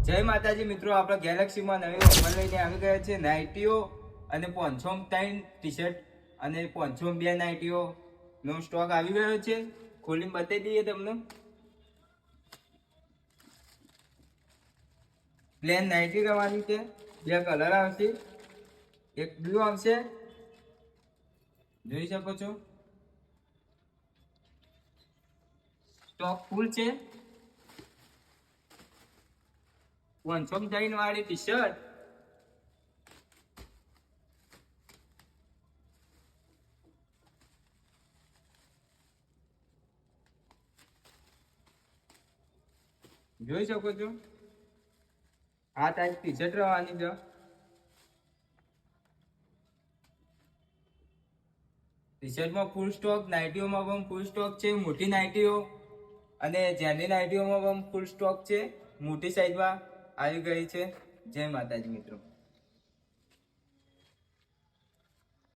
જય માતાજી મિત્રો, આપણા ગેલેક્સીમાં નવી ઓફર લઈને આવી ગયા છે. નાઇટીઓ અને 503 ટી-શર્ટ અને 502 નાઇટીઓ નો સ્ટોક આવી ગયો છે. ખોલીને બતાવી દઈએ તમને. પ્લેન નાઇટી રહેવાની છે. બે કલર આવશે, એક બ્લુ આવશે, જોઈ શકો છો. સ્ટોક ફૂલ છે. 503 વાળી ટી-શર્ટ જોઈ શકો છો. આ ટાઈપ ટી-શર્ટ રહેવાની છે. ટી-શર્ટમાં ફૂલ સ્ટોક, નાઇટીઓમાં પણ ફૂલ સ્ટોક છે. મોટી નાઇટીઓ અને જેની નાઇટીઓમાં પણ ફૂલ સ્ટોક છે. મોટી સાઈઝમાં આવી ગઈ છે. જય માતાજી મિત્રો.